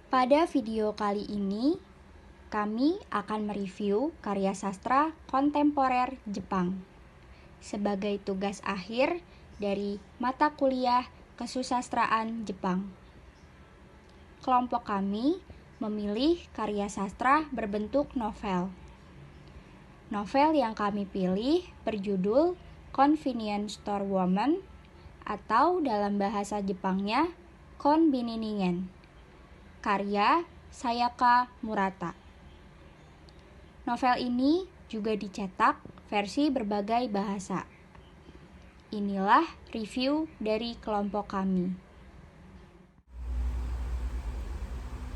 Pada video kali ini, kami akan mereview karya sastra kontemporer Jepang sebagai tugas akhir dari mata kuliah Kesusastraan Jepang. Kelompok kami memilih karya sastra berbentuk novel. Novel yang kami pilih berjudul Convenience Store Woman atau dalam bahasa Jepangnya Konbininingen, karya Sayaka Murata. Novel ini juga dicetak versi berbagai bahasa. Inilah review dari kelompok kami.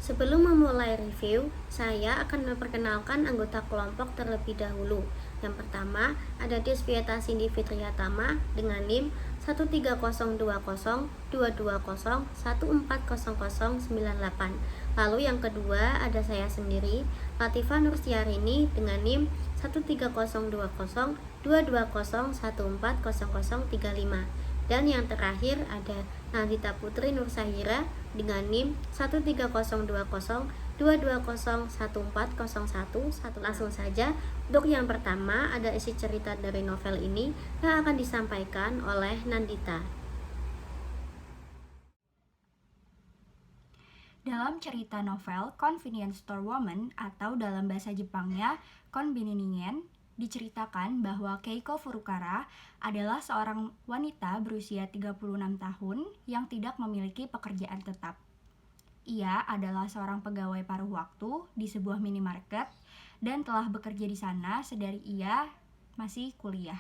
Sebelum memulai review, saya akan memperkenalkan anggota kelompok terlebih dahulu. Yang pertama, ada Desviata Cindy Fitriatama dengan NIM 1302022014098. Lalu yang kedua, ada saya sendiri, Latifah Nursiarini dengan NIM 1302022014035. Dan yang terakhir ada Nandita Putri Nursahira dengan NIM 1302022014001. Langsung saja, untuk yang pertama ada isi cerita dari novel ini yang akan disampaikan oleh Nandita. Dalam cerita novel Convenience Store Woman atau dalam bahasa Jepangnya Konbininingen, diceritakan bahwa Keiko Furukara adalah seorang wanita berusia 36 tahun yang tidak memiliki pekerjaan tetap. Ia adalah seorang pegawai paruh waktu di sebuah minimarket dan telah bekerja di sana sedari ia masih kuliah.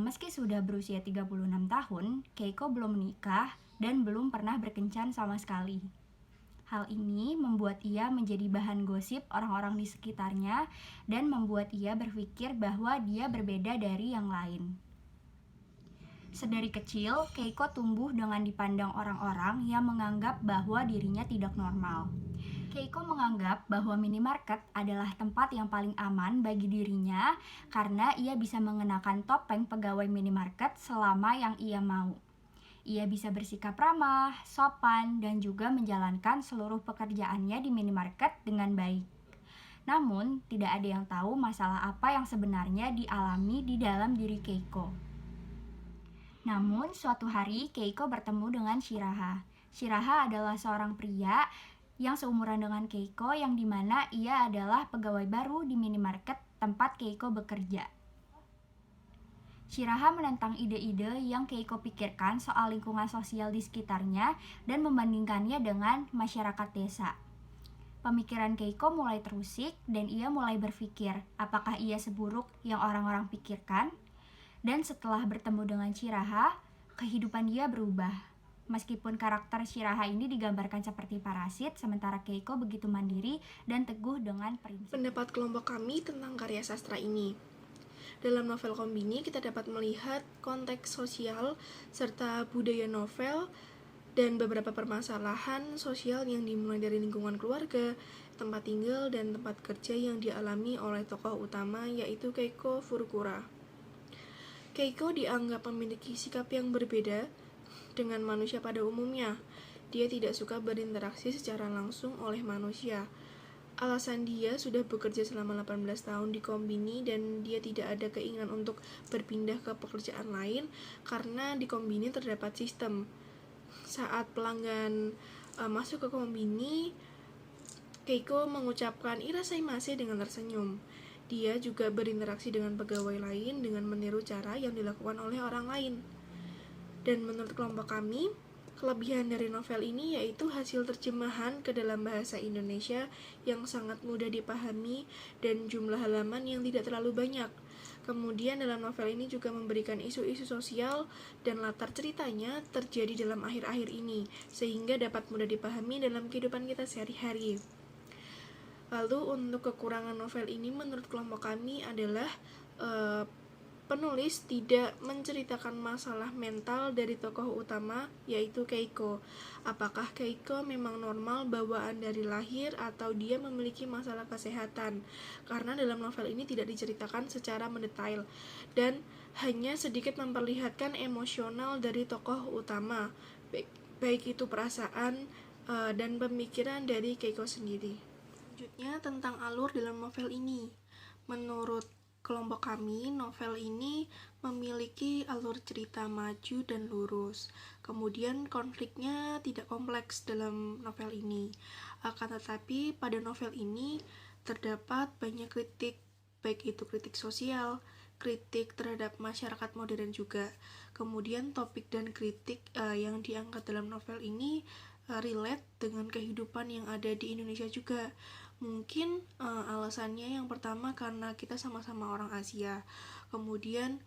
Meski sudah berusia 36 tahun, Keiko belum menikah dan belum pernah berkencan sama sekali. Hal ini membuat ia menjadi bahan gosip orang-orang di sekitarnya dan membuat ia berpikir bahwa dia berbeda dari yang lain. Sedari kecil, Keiko tumbuh dengan dipandang orang-orang yang menganggap bahwa dirinya tidak normal. Keiko menganggap bahwa minimarket adalah tempat yang paling aman bagi dirinya karena ia bisa mengenakan topeng pegawai minimarket selama yang ia mau. Ia bisa bersikap ramah, sopan, dan juga menjalankan seluruh pekerjaannya di minimarket dengan baik. Namun, tidak ada yang tahu masalah apa yang sebenarnya dialami di dalam diri Keiko. Namun, suatu hari Keiko bertemu dengan Shiraha. Shiraha adalah seorang pria yang seumuran dengan Keiko yang dimana ia adalah pegawai baru di minimarket tempat Keiko bekerja. Shiraha menentang ide-ide yang Keiko pikirkan soal lingkungan sosial di sekitarnya dan membandingkannya dengan masyarakat desa. Pemikiran Keiko mulai terusik dan ia mulai berpikir apakah ia seburuk yang orang-orang pikirkan. Dan setelah bertemu dengan Shiraha, kehidupan dia berubah. Meskipun karakter Shiraha ini digambarkan seperti parasit, sementara Keiko begitu mandiri dan teguh dengan prinsip. Pendapat kelompok kami tentang karya sastra ini. Dalam novel Konbini, kita dapat melihat konteks sosial serta budaya novel dan beberapa permasalahan sosial yang dimulai dari lingkungan keluarga, tempat tinggal, dan tempat kerja yang dialami oleh tokoh utama yaitu Keiko Furukura. Keiko dianggap memiliki sikap yang berbeda dengan manusia pada umumnya. Dia tidak suka berinteraksi secara langsung oleh manusia. Alasan dia sudah bekerja selama 18 tahun di Konbini dan dia tidak ada keinginan untuk berpindah ke pekerjaan lain karena di Konbini terdapat sistem. Saat pelanggan masuk ke Konbini, Keiko mengucapkan "irasaimase" dengan tersenyum. Dia juga berinteraksi dengan pegawai lain dengan meniru cara yang dilakukan oleh orang lain. Dan menurut kelompok kami, kelebihan dari novel ini yaitu hasil terjemahan ke dalam bahasa Indonesia yang sangat mudah dipahami dan jumlah halaman yang tidak terlalu banyak. Kemudian dalam novel ini juga memberikan isu-isu sosial dan latar ceritanya terjadi dalam akhir-akhir ini, sehingga dapat mudah dipahami dalam kehidupan kita sehari-hari. Lalu untuk kekurangan novel ini menurut kelompok kami adalah penulis tidak menceritakan masalah mental dari tokoh utama yaitu Keiko. Apakah Keiko memang normal bawaan dari lahir atau dia memiliki masalah kesehatan? Karena dalam novel ini tidak diceritakan secara mendetail dan hanya sedikit memperlihatkan emosional dari tokoh utama, baik itu perasaan, dan pemikiran dari Keiko sendiri. Selanjutnya tentang alur dalam novel ini. Menurut kelompok kami, novel ini memiliki alur cerita maju dan lurus. Kemudian konfliknya tidak kompleks dalam novel ini. Akan tetapi pada novel ini terdapat banyak kritik, baik itu kritik sosial, kritik terhadap masyarakat modern juga. Kemudian topik dan kritik yang diangkat dalam novel ini relate dengan kehidupan yang ada di Indonesia juga. Mungkin alasannya yang pertama karena kita sama-sama orang Asia. Kemudian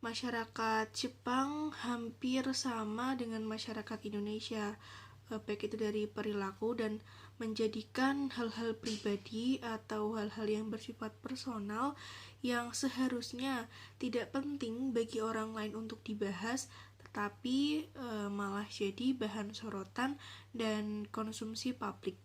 masyarakat Jepang hampir sama dengan masyarakat Indonesia, baik itu dari perilaku dan menjadikan hal-hal pribadi atau hal-hal yang bersifat personal yang seharusnya tidak penting bagi orang lain untuk dibahas, tetapi malah jadi bahan sorotan dan konsumsi publik.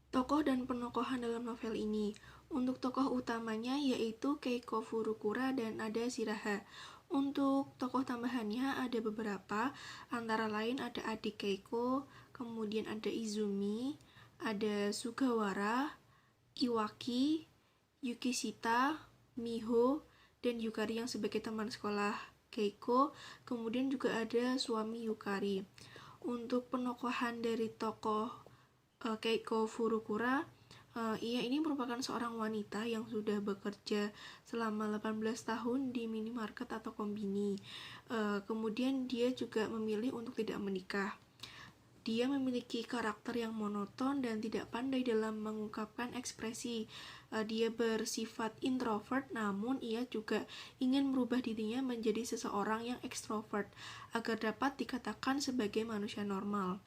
Tokoh dan penokohan dalam novel ini. Untuk tokoh utamanya yaitu Keiko Furukura dan Ada Shiraha. Untuk tokoh tambahannya ada beberapa, antara lain ada adik Keiko, kemudian ada Izumi, ada Sugawara, Iwaki, Yukishita, Miho, dan Yukari yang sebagai teman sekolah Keiko, kemudian juga ada suami Yukari. Untuk penokohan dari tokoh Keiko Furukura, ia ini merupakan seorang wanita yang sudah bekerja selama 18 tahun di minimarket atau kombini. Kemudian dia juga memilih untuk tidak menikah. Dia memiliki karakter yang monoton dan tidak pandai dalam mengungkapkan ekspresi. Dia bersifat introvert, namun ia juga ingin merubah dirinya menjadi seseorang yang ekstrovert agar dapat dikatakan sebagai manusia normal.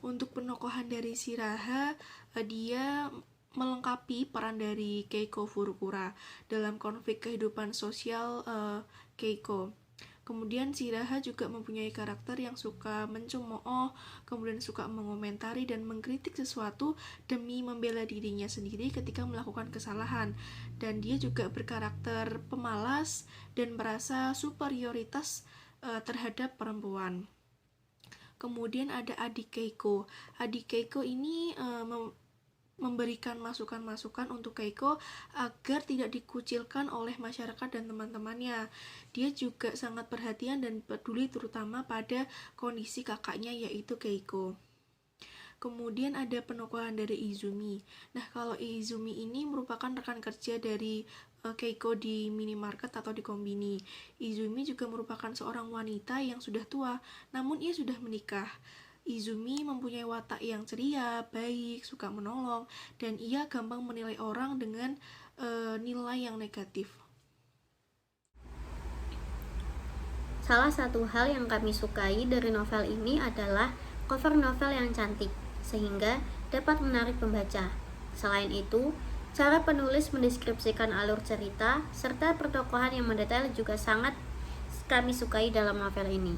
Untuk penokohan dari Shiraha, dia melengkapi peran dari Keiko Furukura dalam konflik kehidupan sosial Keiko. Kemudian Shiraha juga mempunyai karakter yang suka mencemooh, kemudian suka mengomentari dan mengkritik sesuatu demi membela dirinya sendiri ketika melakukan kesalahan. Dan dia juga berkarakter pemalas dan merasa superioritas terhadap perempuan. Kemudian ada adik Keiko. Adik Keiko ini memberikan masukan-masukan untuk Keiko agar tidak dikucilkan oleh masyarakat dan teman-temannya. Dia juga sangat perhatian dan peduli terutama pada kondisi kakaknya yaitu Keiko. Kemudian ada penokohan dari Izumi. Nah, kalau Izumi ini merupakan rekan kerja dari Keiko di minimarket atau di kombini. Izumi juga merupakan seorang wanita yang sudah tua, namun ia sudah menikah. Izumi mempunyai watak yang ceria, baik, suka menolong, dan ia gampang menilai orang dengan nilai yang negatif. Salah satu hal yang kami sukai dari novel ini adalah cover novel yang cantik, sehingga dapat menarik pembaca. Selain itu, cara penulis mendeskripsikan alur cerita serta pertokohan yang mendetail juga sangat kami sukai dalam novel ini.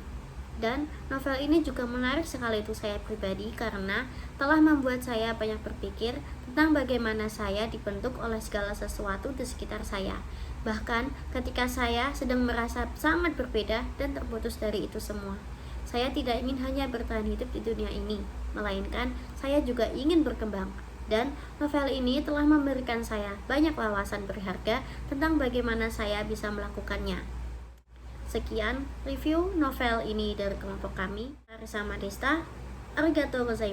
Dan novel ini juga menarik sekali untuk saya pribadi karena telah membuat saya banyak berpikir tentang bagaimana saya dibentuk oleh segala sesuatu di sekitar saya. Bahkan ketika saya sedang merasa sangat berbeda dan terputus dari itu semua. Saya tidak ingin hanya bertahan hidup di dunia ini, melainkan saya juga ingin berkembang. Dan novel ini telah memberikan saya banyak wawasan berharga tentang bagaimana saya bisa melakukannya. Sekian review novel ini dari kelompok kami. Arisama Desta, arigatou gozaimasu.